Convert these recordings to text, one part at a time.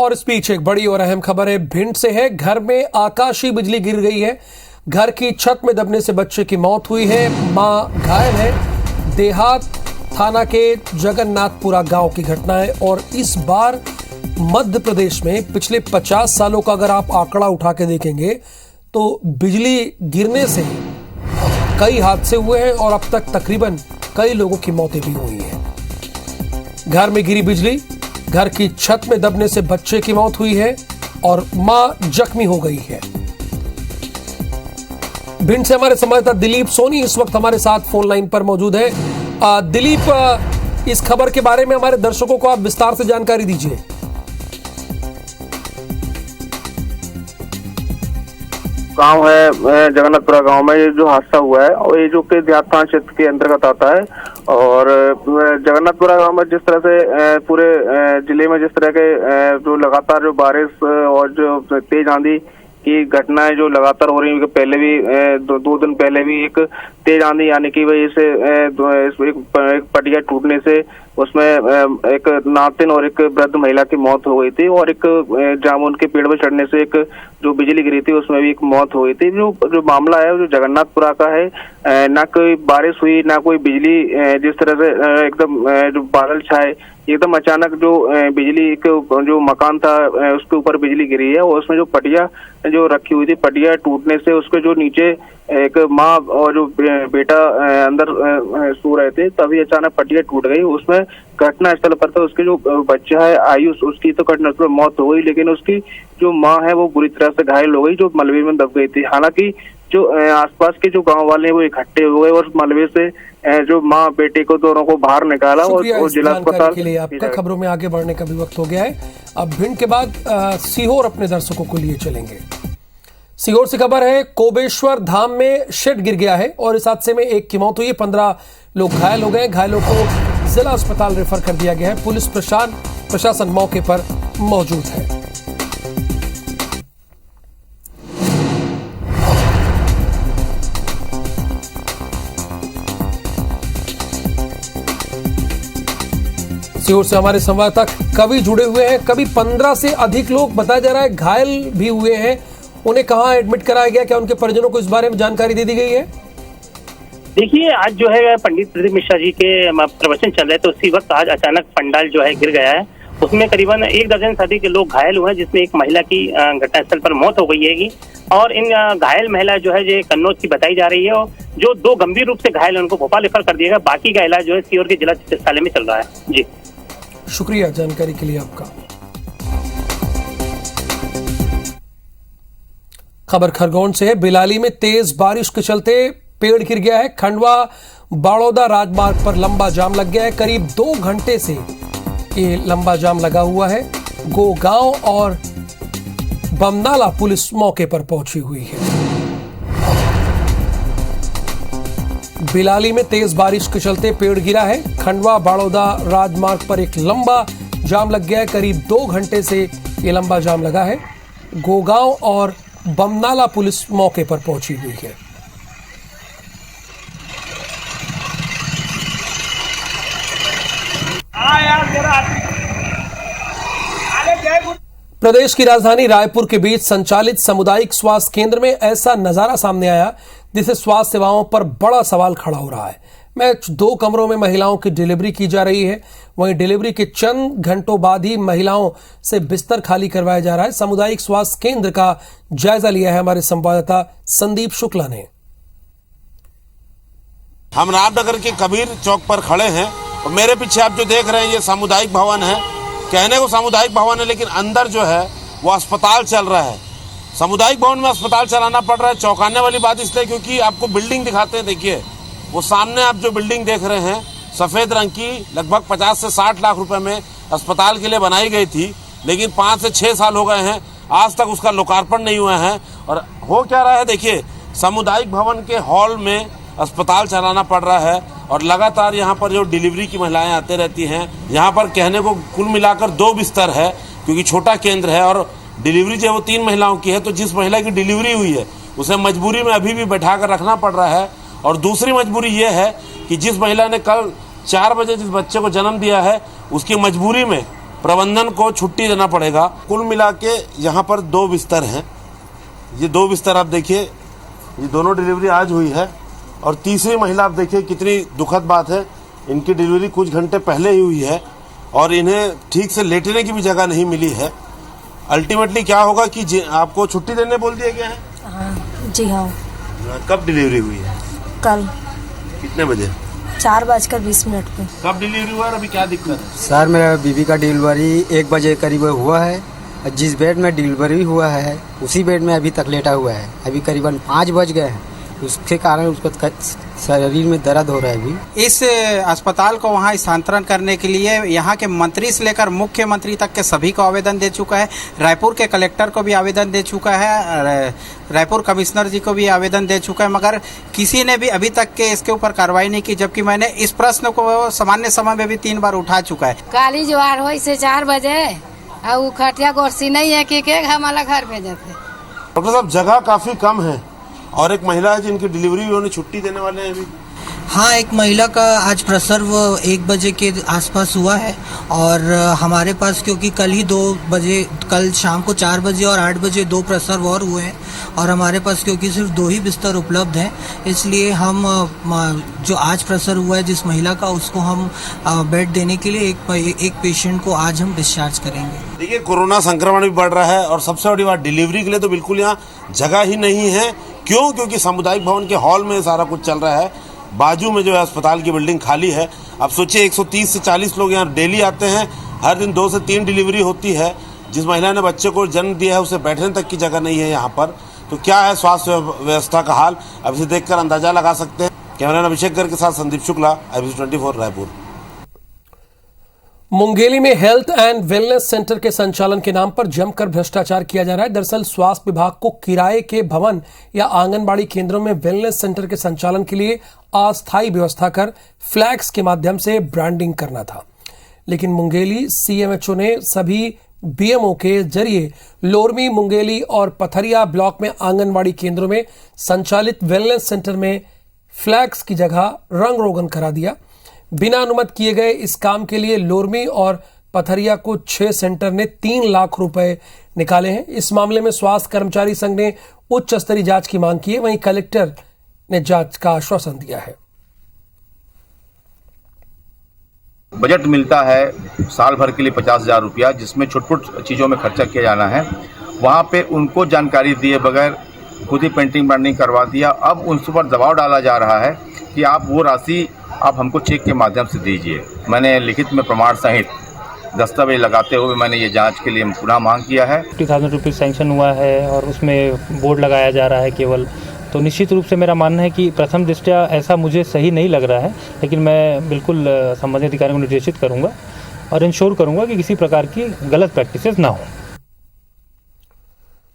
और इस बीच एक बड़ी और अहम खबर है, भिंड से है। घर में आकाशीय बिजली गिर गई है। घर की छत में दबने से बच्चे की मौत हुई है। मां घायल है। देहात थाना के जगन्नाथपुरा गांव की घटना है और इस बार मध्य प्रदेश में पिछले 50 सालों का अगर आप आंकड़ा उठा के देखेंगे तो बिजली गिरने से कई हादसे हुए हैं और अब तक तकरीबन कई लोगों की मौतें भी हुई हैं। घर में गिरी बिजली, घर की छत में दबने से बच्चे की मौत हुई है और मां जख्मी हो गई है। भिंड से हमारे संवाददाता दिलीप सोनी इस वक्त हमारे साथ फोन लाइन पर मौजूद है। दिलीप, इस खबर के बारे में हमारे दर्शकों को आप विस्तार से जानकारी दीजिए। गांव है जगन्नाथपुरा गांव में ये जो हादसा हुआ है और ये जो कि देहात थाना क्षेत्र के अंतर्गत आता है। और जगन्नाथपुरा गांव में जिस तरह से पूरे जिले में जिस तरह के जो लगातार जो बारिश और जो तेज आंधी की घटनाएं जो लगातार हो रही है, पहले भी दो दिन पहले भी एक तेज आंधी आने की वजह से एक पटिया टूटने से उसमें एक नातिन और एक वृद्ध महिला की मौत हो गई थी और एक जामुन के पेड़ पर चढ़ने से एक जो बिजली गिरी थी उसमें भी एक मौत हो गई थी। जो मामला है जो जगन्नाथपुरा का है, ना कोई बारिश हुई ना कोई बिजली, जिस तरह से एकदम जो बादल छाए एकदम अचानक जो बिजली के जो मकान था उसके ऊपर बिजली गिरी है और उसमें जो पटिया जो रखी हुई थी, पटिया टूटने से उसके जो नीचे एक माँ और जो बेटा अंदर सो रहे थे तभी अचानक पटिया टूट गई। उसमें घटना स्थल पर तो उसके जो बच्चा है आयुष, उसकी तो घटना स्थल पर मौत हो गई, लेकिन उसकी जो माँ है वो बुरी तरह से घायल हो गई, जो मलबे में दब गई थी। हालांकि जो आसपास के जो गांव वाले हैं वो इकट्ठे हो गए और मलबे से जो माँ बेटे को दोनों को बाहर निकाला और जिला अस्पताल के लिए आपका। खबरों में आगे बढ़ने का भी वक्त हो गया है। अब भिंड के बाद सीहोर अपने दर्शकों को लिए चलेंगे। सीहोर से खबर है, कोबेश्वर धाम में शेड गिर गया है और इस हादसे में एक की मौत हुई है, 15 लोग घायल हो गए। घायलों को जिला अस्पताल रेफर कर दिया गया है। पुलिस प्रशासन मौके पर मौजूद है। सीहोर से हमारे संवाददाता कवि जुड़े हुए हैं। कवि, 15 से अधिक लोग बताया जा रहा है घायल भी हुए हैं, उन्हें कहां एडमिट कराया गया? क्या उनके परिजनों को इस बारे में जानकारी दे दी गई है? देखिए, आज जो है पंडित प्रदीप मिश्रा जी के प्रवचन चल रहे थे, उसी वक्त आज अचानक पंडाल जो है गिर गया है। उसमें करीबन 1 दर्जन से अधिक लोग घायल हुए हैं, जिसमें एक महिला की घटनास्थल पर मौत हो गई है और इन घायल महिला जो है कन्नौज की बताई जा रही है और जो 2 गंभीर रूप से घायल है उनको भोपाल रेफर कर दिया गया। बाकी का इलाज जो है सीहोर के जिला चिकित्सालय में चल रहा है। जी, शुक्रिया जानकारी के लिए आपका। खबर खरगोन से है। बिलाली में तेज बारिश के चलते पेड़ गिर गया है। खंडवा बाड़ौदा राजमार्ग पर लंबा जाम लग गया है। करीब 2 घंटे से ये लंबा जाम लगा हुआ है। गोगांव और बमनाला पुलिस मौके पर पहुंची हुई है। बिलाली में तेज बारिश के चलते पेड़ गिरा है। खंडवा बाड़ौदा राजमार्ग पर एक लंबा जाम लग गया है। करीब 2 घंटे से ये लंबा जाम लगा है। गोगांव और बमनाला पुलिस मौके पर पहुंची हुई है। प्रदेश की राजधानी रायपुर के बीच संचालित सामुदायिक स्वास्थ्य केंद्र में ऐसा नजारा सामने आया जिससे स्वास्थ्य सेवाओं पर बड़ा सवाल खड़ा हो रहा है। मैं 2 कमरों में महिलाओं की डिलीवरी की जा रही है। वहीं डिलीवरी के चंद घंटों बाद ही महिलाओं से बिस्तर खाली करवाया जा रहा है। सामुदायिक स्वास्थ्य केंद्र का जायजा लिया है हमारे संवाददाता संदीप शुक्ला ने। हम रामनगर के कबीर चौक पर खड़े हैं और मेरे पीछे आप जो देख रहे हैं ये सामुदायिक भवन है। कहने को सामुदायिक भवन है लेकिन अंदर जो है वो अस्पताल चल रहा है। सामुदायिक भवन में अस्पताल चलाना पड़ रहा है। चौंकाने वाली बात इसलिए क्योंकि आपको बिल्डिंग दिखाते हैं। देखिए वो सामने आप जो बिल्डिंग देख रहे हैं सफेद रंग की, लगभग 50 से 60 लाख रुपए में अस्पताल के लिए बनाई गई थी, लेकिन 5 से 6 साल हो गए हैं, आज तक उसका लोकार्पण नहीं हुआ है। और हो क्या रहा है, देखिए सामुदायिक भवन के हॉल में अस्पताल चलाना पड़ रहा है और लगातार यहाँ पर जो डिलीवरी की महिलाएं आते रहती हैं। यहाँ पर कहने को कुल मिलाकर 2 बिस्तर है क्योंकि छोटा केंद्र है और डिलीवरी जो है वो 3 महिलाओं की है। तो जिस महिला की डिलीवरी हुई है उसे मजबूरी में अभी भी बैठा कर रखना पड़ रहा है। और दूसरी मजबूरी ये है कि जिस महिला ने कल 4 बजे जिस बच्चे को जन्म दिया है उसकी मजबूरी में प्रबंधन को छुट्टी देना पड़ेगा। कुल मिला के यहाँ पर 2 बिस्तर हैं। ये 2 बिस्तर आप देखिए, ये दोनों डिलीवरी आज हुई है। और तीसरी महिला आप देखिए, कितनी दुखद बात है, इनकी डिलीवरी कुछ घंटे पहले ही हुई है और इन्हें ठीक से लेटने की भी जगह नहीं मिली है। अल्टीमेटली क्या होगा कि आपको छुट्टी देने बोल दिया गया है? जी हाँ। कब डिलीवरी हुई है? कल। कितने बजे? 4:20 पे। कब डिलीवरी हुआ और अभी क्या दिक्कत है? सर, मेरा बीबी का डिलीवरी 1 बजे करीब हुआ है। जिस बेड में डिलीवरी हुआ है उसी बेड में अभी तक लेटा हुआ है। अभी करीबन 5 बज गए हैं, उसके कारण उसको शरीर में दर्द हो रहा है। अभी इस अस्पताल को वहां स्थानांतरण करने के लिए यहाँ के मंत्री से लेकर मुख्यमंत्री तक के सभी को आवेदन दे चुका है। रायपुर के कलेक्टर को भी आवेदन दे चुका है, रायपुर कमिश्नर जी को भी आवेदन दे चुका है, मगर किसी ने भी अभी तक के इसके ऊपर कार्रवाई नहीं की। जबकि मैंने इस प्रश्न को सामान्य समय में भी 3 बार उठा चुका है। काली ज्वार हो से 4 बजे और खटिया गोरसी नहीं है कि हमारा घर भेजते। डॉक्टर साहब, जगह काफी कम है और एक महिला है जिनकी डिलीवरी उन्होंने छुट्टी देने वाले हैं अभी। हाँ, एक महिला का आज प्रसव 1 बजे के आसपास हुआ है और हमारे पास क्योंकि कल शाम को 4 बजे और 8 बजे 2 प्रसव और हुए हैं और हमारे पास क्योंकि सिर्फ 2 ही बिस्तर उपलब्ध हैं, इसलिए हम जो आज प्रसव हुआ है जिस महिला का, उसको हम बेड देने के लिए एक पेशेंट को आज हम डिस्चार्ज करेंगे। देखिए, कोरोना संक्रमण भी बढ़ रहा है और सबसे बड़ी बात, डिलीवरी के लिए तो बिल्कुल यहाँ जगह ही नहीं है। क्यों? क्योंकि सामुदायिक भवन के हॉल में सारा कुछ चल रहा है। बाजू में जो है अस्पताल की बिल्डिंग खाली है। अब सोचिए 130 से 40 लोग यहाँ डेली आते हैं, हर दिन 2 से 3 डिलीवरी होती है। जिस महिला ने बच्चे को जन्म दिया है उसे बैठने तक की जगह नहीं है यहाँ पर। तो क्या है स्वास्थ्य व्यवस्था का हाल, अब इसे देखकर अंदाजा लगा सकते हैं। कैमरामैन अभिषेक गर्ग के साथ संदीप शुक्ला, IBC 24 रायपुर। मुंगेली में हेल्थ एंड वेलनेस सेंटर के संचालन के नाम पर जमकर भ्रष्टाचार किया जा रहा है। दरअसल स्वास्थ्य विभाग को किराए के भवन या आंगनबाड़ी केंद्रों में वेलनेस सेंटर के संचालन के लिए अस्थायी व्यवस्था कर फ्लैक्स के माध्यम से ब्रांडिंग करना था, लेकिन मुंगेली CMHO ने सभी BMO के जरिए लोरमी, मुंगेली और पथरिया ब्लॉक में आंगनबाड़ी केंद्रों में संचालित वेलनेस सेंटर में फ्लैक्स की जगह रंग रोगन करा दिया। बिना अनुमति किए गए इस काम के लिए लोरमी और पथरिया को 6 सेंटर ने 3 लाख रुपए निकाले हैं। इस मामले में स्वास्थ्य कर्मचारी संघ ने उच्च स्तरीय जांच की मांग की है, वहीं कलेक्टर ने जांच का आश्वासन दिया है। बजट मिलता है साल भर के लिए 50,000 रुपया, जिसमें छोट-छोट चीज़ों में खर्चा किया जाना है। वहाँ पे उनको जानकारी दिए बगैर खुद ही पेंटिंग ब्रांडिंग करवा दिया। अब उन पर दबाव डाला जा रहा है कि आप वो राशि आप हमको चेक के माध्यम से दीजिए। मैंने लिखित में प्रमाण सहित दस्तावेज लगाते हुए मैंने ये जांच के लिए पुनः मांग किया है। 50,000 रुपीज़ सैंक्शन हुआ है और उसमें बोर्ड लगाया जा रहा है केवल, तो निश्चित रूप से मेरा मानना है कि प्रथम दृष्टया ऐसा मुझे सही नहीं लग रहा है, लेकिन मैं बिल्कुल संबंधित अधिकारियों को निर्देशित करूँगा और इंश्योर करूँगा कि किसी प्रकार की गलत प्रैक्टिसेस ना हो।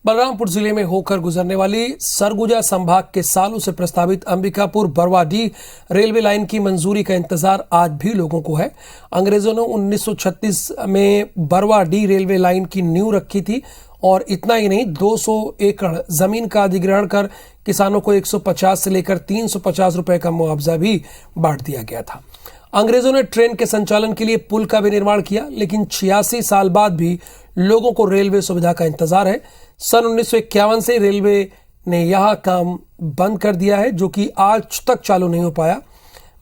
बलरामपुर जिले में होकर गुजरने वाली सरगुजा संभाग के सालों से प्रस्तावित अंबिकापुर बरवाडीह रेलवे लाइन की मंजूरी का इंतजार आज भी लोगों को है। अंग्रेजों ने 1936 में बरवाडीह रेलवे लाइन की नींव रखी थी और इतना ही नहीं, 200 एकड़ जमीन का अधिग्रहण कर किसानों को 150 से लेकर 350 रुपए का मुआवजा भी बांट दिया गया था। अंग्रेजों ने ट्रेन के संचालन के लिए पुल का भी निर्माण किया, लेकिन 86 साल बाद भी लोगों को रेलवे सुविधा का इंतजार है। सन 1951 से रेलवे ने यह काम बंद कर दिया है, जो कि आज तक चालू नहीं हो पाया।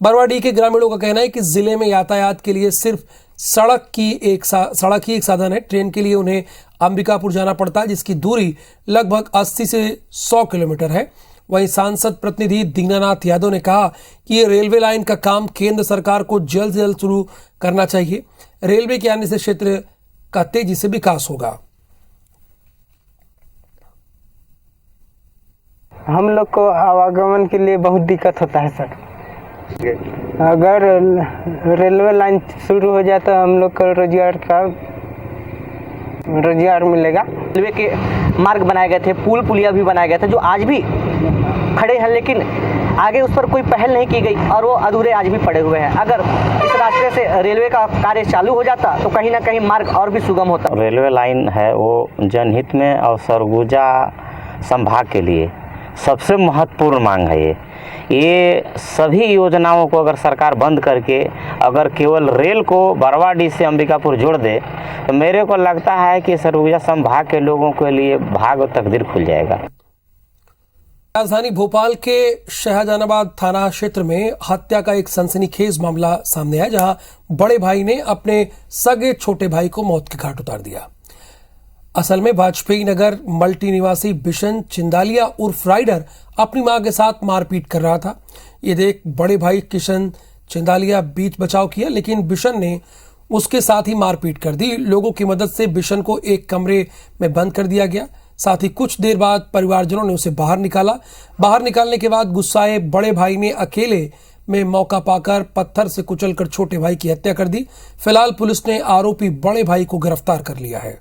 बरवाडीह के ग्रामीणों का कहना है कि जिले में यातायात के लिए सिर्फ सड़क ही एक साधन है। ट्रेन के लिए उन्हें अंबिकापुर जाना पड़ता है, जिसकी दूरी लगभग 80 से 100 किलोमीटर है। वहीं सांसद प्रतिनिधि दीनानाथ यादव ने कहा कि ये रेलवे लाइन का काम केंद्र सरकार को जल्द से जल्द शुरू करना चाहिए। रेलवे के आने से क्षेत्र का तेजी से विकास होगा। हम लोग को आवागमन के लिए बहुत दिक्कत होता है सर। अगर रेलवे लाइन शुरू हो जाए तो हम लोग को रोजगार मिलेगा। रेलवे के मार्ग बनाए गए थे, पुल पुलिया भी बनाए गए थे जो आज भी खड़े हैं, लेकिन आगे उस पर कोई पहल नहीं की गई और वो अधूरे आज भी पड़े हुए हैं। अगर इस रास्ते से रेलवे का कार्य चालू हो जाता तो कहीं ना कहीं मार्ग और भी सुगम होता। रेलवे लाइन है वो जनहित में और सरगुजा संभाग के लिए सबसे महत्वपूर्ण मांग है। ये सभी योजनाओं को अगर सरकार बंद करके अगर केवल रेल को बरवाडीह से अंबिकापुर जोड़ दे तो मेरे को लगता है कि सरगुजा संभाग के लोगों के लिए भाग और तकदीर खुल जाएगा। राजधानी भोपाल के शाहजहानाबाद थाना क्षेत्र में हत्या का एक सनसनीखेज मामला सामने आया, जहां बड़े भाई ने अपने सगे छोटे भाई को मौत के घाट उतार दिया। असल में वाजपेयी नगर मल्टी निवासी बिशन चिंदालिया उर्फ राइडर अपनी मां के साथ मारपीट कर रहा था। ये देख बड़े भाई किशन चिंदालिया बीच बचाव किया, लेकिन बिशन ने उसके साथ ही मारपीट कर दी। लोगों की मदद से बिशन को एक कमरे में बंद कर दिया गया। साथ ही कुछ देर बाद परिवारजनों ने उसे बाहर निकाला। बाहर निकालने के बाद गुस्साए बड़े भाई ने अकेले में मौका पाकर पत्थर से कुचलकर छोटे भाई की हत्या कर दी। फिलहाल पुलिस ने आरोपी बड़े भाई को गिरफ्तार कर लिया है।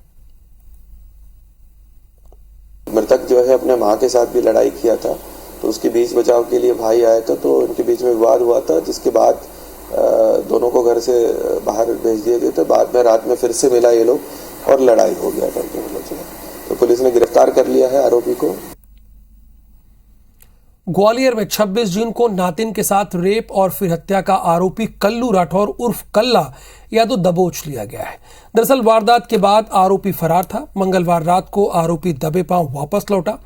मृतक जो है अपने मां के साथ भी लड़ाई किया था, तो उसके बीच बचाव के लिए भाई आया था, तो उनके बीच में विवाद हुआ था, जिसके बाद दोनों को घर से बाहर भेज दिए गए थे। बाद में रात में फिर से मिला ये लोग और लड़ाई हो गया था। तो पुलिस ने गिरफ्तार कर लिया है आरोपी को। ग्वालियर में 26 जून को नातिन के साथ रेप और फिर हत्या का आरोपी कल्लू राठौर उर्फ कल्ला या तो दबोच लिया गया है। दरअसल वारदात के बाद आरोपी फरार था। मंगलवार रात को आरोपी दबे पांव वापस लौटा,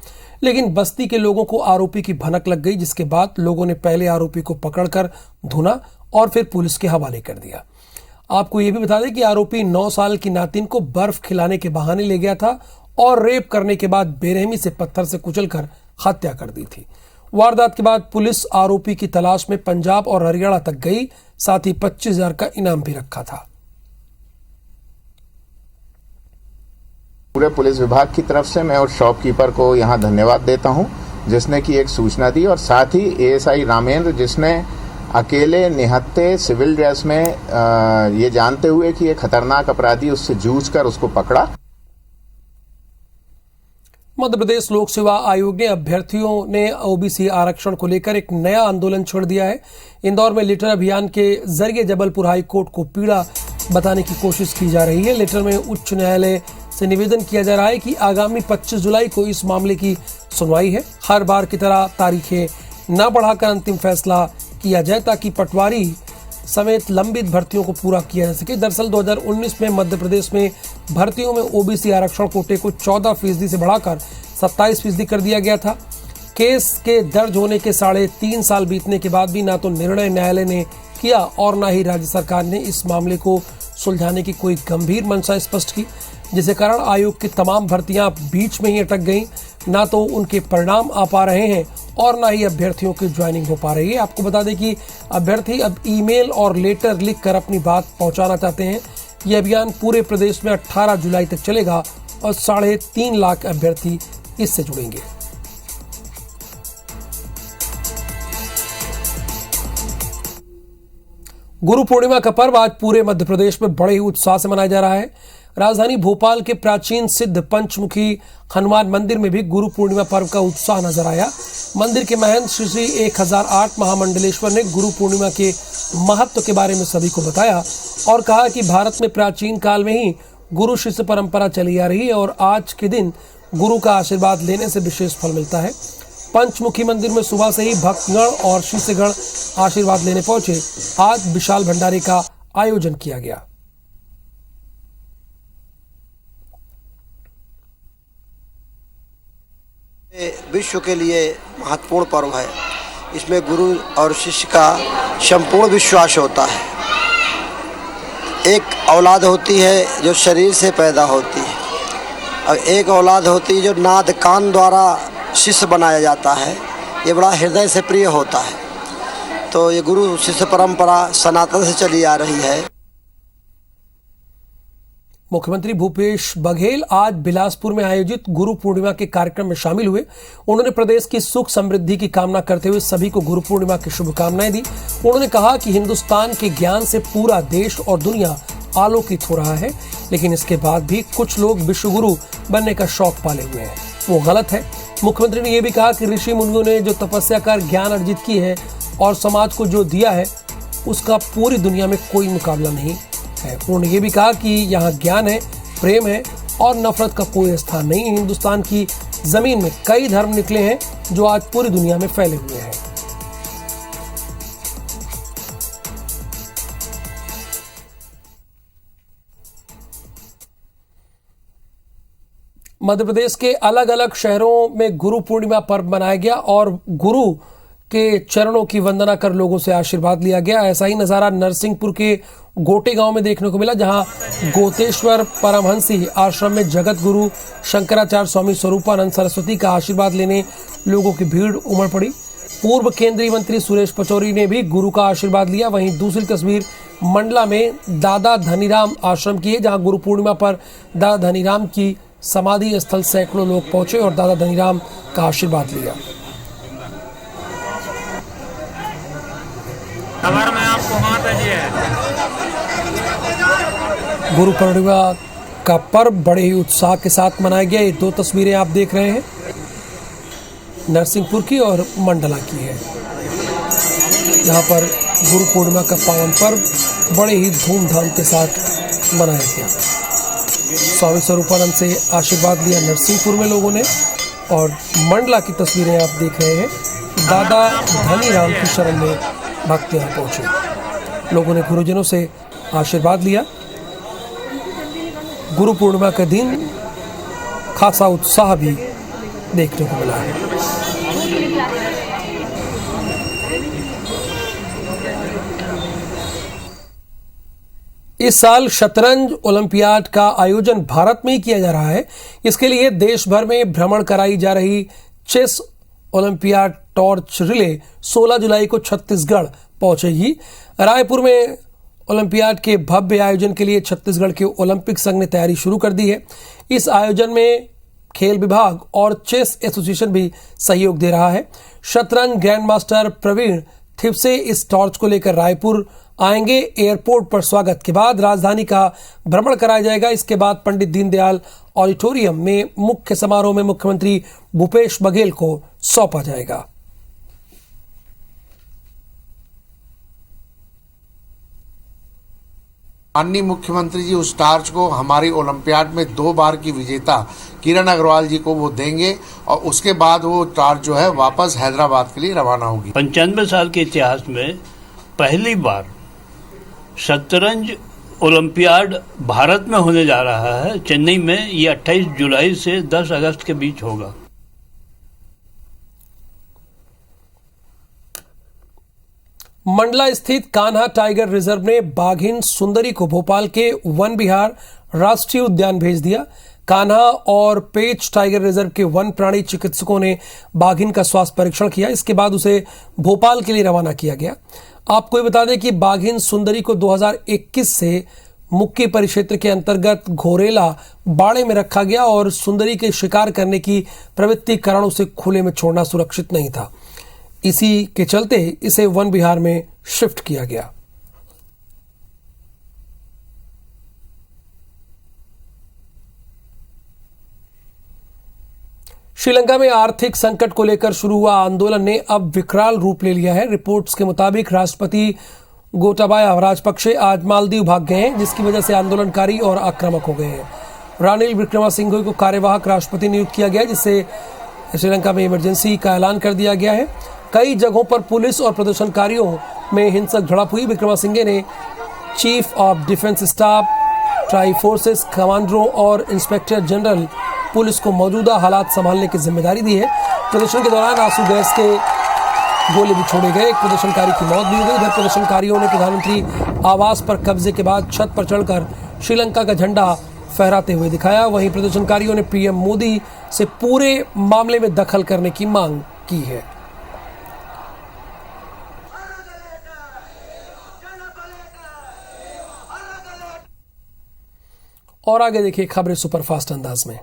लेकिन बस्ती के लोगों को आरोपी की भनक लग गई, जिसके बाद लोगों ने पहले आरोपी को पकड़कर धुना और फिर पुलिस के हवाले कर दिया। आपको यह भी बता दें कि आरोपी 9 साल की नातिन को बर्फ खिलाने के बहाने ले गया था और रेप करने के बाद बेरहमी से पत्थर से कुचलकर हत्या कर दी थी। वारदात के बाद पुलिस आरोपी की तलाश में पंजाब और हरियाणा तक गई, साथ ही 25,000 का इनाम भी रखा था। पूरे पुलिस विभाग की तरफ से मैं उस शॉपकीपर को यहां धन्यवाद देता हूं जिसने की एक सूचना दी, और साथ ही एएसआई रामेंद्र जिसने अकेले निहत्थे सिविल ड्रेस में ये जानते हुए कि ये खतरनाक अपराधी उससे जूझकर उसको पकड़ा। मध्य प्रदेश लोक सेवा आयोग ने अभ्यर्थियों ने ओबीसी आरक्षण को लेकर एक नया आंदोलन छेड़ दिया है। इंदौर में लेटर अभियान के जरिए जबलपुर हाईकोर्ट को पीड़ा बताने की कोशिश की जा रही है। लेटर में उच्च न्यायालय से निवेदन किया जा रहा है कि आगामी 25 जुलाई को इस मामले की सुनवाई है। हर बार की तरह तारीखें न बढ़ाकर अंतिम फैसला किया जाए ताकि पटवारी समेत लंबित भर्तियों को पूरा किया जा सके। दरअसल 2019 में मध्य प्रदेश में भर्तियों में ओबीसी आरक्षण कोटे को 14% से बढ़ाकर 27% कर दिया गया था। केस के दर्ज होने के 3.5 साल बीतने के बाद भी ना तो निर्णय न्यायालय ने किया और ना ही राज्य सरकार ने इस मामले को सुलझाने की कोई गंभीर मंशा स्पष्ट की, जिसके कारण आयोग की तमाम भर्तियां बीच में ही अटक गईं। ना तो उनके परिणाम आ पा रहे हैं और ना ही अभ्यर्थियों की ज्वाइनिंग हो पा रही है। आपको बता दें कि अभ्यर्थी अब ईमेल और लेटर लिखकर अपनी बात पहुंचाना चाहते हैं। यह अभियान पूरे प्रदेश में 18 जुलाई तक चलेगा और 3.5 लाख अभ्यर्थी इससे जुड़ेंगे। गुरु पूर्णिमा का पर्व आज पूरे मध्य प्रदेश में बड़े ही उत्साह से मनाया जा रहा है। राजधानी भोपाल के प्राचीन सिद्ध पंचमुखी हनुमान मंदिर में भी गुरु पूर्णिमा पर्व का उत्साह नजर आया। मंदिर के महंत श्री 1008 महामंडलेश्वर ने गुरु पूर्णिमा के महत्व के बारे में सभी को बताया और कहा कि भारत में प्राचीन काल में ही गुरु शिष्य परंपरा चली आ रही है और आज के दिन गुरु का आशीर्वाद लेने से विशेष फल मिलता है। पंचमुखी मंदिर में सुबह से ही भक्तगण और शिष्यगण आशीर्वाद लेने पहुंचे। आज विशाल भंडारे का आयोजन किया गया। विश्व के लिए महत्वपूर्ण पर्व है। इसमें गुरु और शिष्य का संपूर्ण विश्वास होता है। एक औलाद होती है जो शरीर से पैदा होती है और एक औलाद होती है जो नाद कान द्वारा शिष्य बनाया जाता है। ये बड़ा हृदय से प्रिय होता है। तो ये गुरु शिष्य परंपरा सनातन से चली आ रही है। मुख्यमंत्री भूपेश बघेल आज बिलासपुर में आयोजित गुरु पूर्णिमा के कार्यक्रम में शामिल हुए। उन्होंने प्रदेश की सुख समृद्धि की कामना करते हुए सभी को गुरु पूर्णिमा की शुभकामनाएं दी। उन्होंने कहा कि हिंदुस्तान के ज्ञान से पूरा देश और दुनिया आलोकित हो रहा है, लेकिन इसके बाद भी कुछ लोग विश्व गुरु बनने का शौक पाले हुए हैं, वो गलत है। मुख्यमंत्री ने यह भी कहा कि ऋषि मुनियों ने जो तपस्या कर ज्ञान अर्जित की है और समाज को जो दिया है उसका पूरी दुनिया में कोई मुकाबला नहीं है। उन्होंने ये भी कहा कि यहाँ ज्ञान है, प्रेम है और नफरत का कोई स्थान नहीं है। हिंदुस्तान की जमीन में कई धर्म निकले हैं जो आज पूरी दुनिया में फैले हुए हैं। मध्य प्रदेश के अलग अलग शहरों में गुरु पूर्णिमा पर्व मनाया गया और गुरु के चरणों की वंदना कर लोगों से आशीर्वाद लिया गया। ऐसा ही नजारा नरसिंहपुर के गोटे गांव में देखने को मिला, जहां गोतेश्वर परमहंसी आश्रम में जगत गुरु शंकराचार्य स्वामी स्वरूपानंद सरस्वती का आशीर्वाद लेने लोगों की भीड़ उमड़ पड़ी। पूर्व केंद्रीय मंत्री सुरेश पचौरी ने भी गुरु का आशीर्वाद लिया। वहीं दूसरी तस्वीर मंडला में दादा धनीराम आश्रम की है, जहां गुरु पूर्णिमा पर दादा धनीराम की समाधि स्थल सैकड़ों लोग पहुंचे और दादा धनीराम का आशीर्वाद लिया। खबर में आपको हाथ है। गुरु पूर्णिमा का पर्व बड़े ही उत्साह के साथ मनाया गया। ये दो तस्वीरें आप देख रहे हैं, नरसिंहपुर की और मंडला की है। यहाँ पर गुरु पूर्णिमा का पावन पर्व बड़े ही धूमधाम के साथ मनाया गया। स्वामी स्वरूपानंद से आशीर्वाद लिया नरसिंहपुर में लोगों ने, और मंडला की तस्वीरें आप देख रहे हैं। दादा धनीराम की शरण में भक्त यहाँ पहुंचे, लोगों ने गुरुजनों से आशीर्वाद लिया। गुरु पूर्णिमा के दिन खासा उत्साह भी देखने को मिला है। इस साल शतरंज ओलंपियाड का आयोजन भारत में ही किया जा रहा है। इसके लिए देश भर में भ्रमण कराई जा रही चेस ओलंपियाड टॉर्च रिले 16 जुलाई को छत्तीसगढ़ पहुंचेगी। रायपुर में ओलंपियाड के भव्य आयोजन के लिए छत्तीसगढ़ के ओलंपिक संघ ने तैयारी शुरू कर दी है। इस आयोजन में खेल विभाग और चेस एसोसिएशन भी सहयोग दे रहा है। शतरंज ग्रैंड मास्टर प्रवीण थिप्से इस टॉर्च को लेकर रायपुर आएंगे। एयरपोर्ट पर स्वागत के बाद राजधानी का भ्रमण कराया जाएगा। इसके बाद पंडित दीनदयाल ऑडिटोरियम में मुख्य समारोह में मुख्यमंत्री भूपेश बघेल को सौंपा जाएगा। माननीय मुख्यमंत्री जी उस टार्च को हमारी ओलंपियाड में 2 बार की विजेता किरण अग्रवाल जी को वो देंगे और उसके बाद वो टार्च जो है वापस हैदराबाद के लिए रवाना होगी। 95 साल के इतिहास में पहली बार शतरंज ओलंपियाड भारत में होने जा रहा है। चेन्नई में ये 28 जुलाई से 10 अगस्त के बीच होगा। मंडला स्थित कान्हा टाइगर रिजर्व ने बाघिन सुंदरी को भोपाल के वन विहार राष्ट्रीय उद्यान भेज दिया। कान्हा और पेच टाइगर रिजर्व के वन प्राणी चिकित्सकों ने बाघिन का स्वास्थ्य परीक्षण किया। इसके बाद उसे भोपाल के लिए रवाना किया गया। आपको ये बता दें कि बाघिन सुंदरी को 2021 से मुक्की परिक्षेत्र के अंतर्गत घोरेला बाड़े में रखा गया और सुंदरी के शिकार करने की प्रवृत्ति कारण उसे खुले में छोड़ना सुरक्षित नहीं था। इसी के चलते इसे वन विहार में शिफ्ट किया गया। श्रीलंका में आर्थिक संकट को लेकर शुरू हुआ आंदोलन ने अब विकराल रूप ले लिया है। रिपोर्ट्स के मुताबिक राष्ट्रपति गोटाबाया राजपक्षे आज मालदीव भाग गए हैं, जिसकी वजह से आंदोलनकारी और आक्रामक हो गए हैं। रानिल विक्रमासिंघे को कार्यवाहक राष्ट्रपति नियुक्त किया गया, जिससे श्रीलंका में इमरजेंसी का ऐलान कर दिया गया है। कई जगहों पर पुलिस और प्रदर्शनकारियों में हिंसक झड़प हुई। विक्रमासिंघे ने chief of defence staff, try forces कमांडरों और इंस्पेक्टर जनरल पुलिस को मौजूदा हालात संभालने की जिम्मेदारी दी है। प्रदर्शन के दौरान आंसू गैस के गोले भी छोड़े गए। एक प्रदर्शनकारी की मौत भी हो गई। इधर प्रदर्शनकारियों ने प्रधानमंत्री आवास पर कब्जे के बाद छत पर चढ़कर श्रीलंका का झंडा फहराते हुए दिखाया। वहीं प्रदर्शनकारियों ने पीएम मोदी से पूरे मामले में दखल करने की मांग की है। और आगे देखिए खबरें सुपरफास्ट अंदाज में।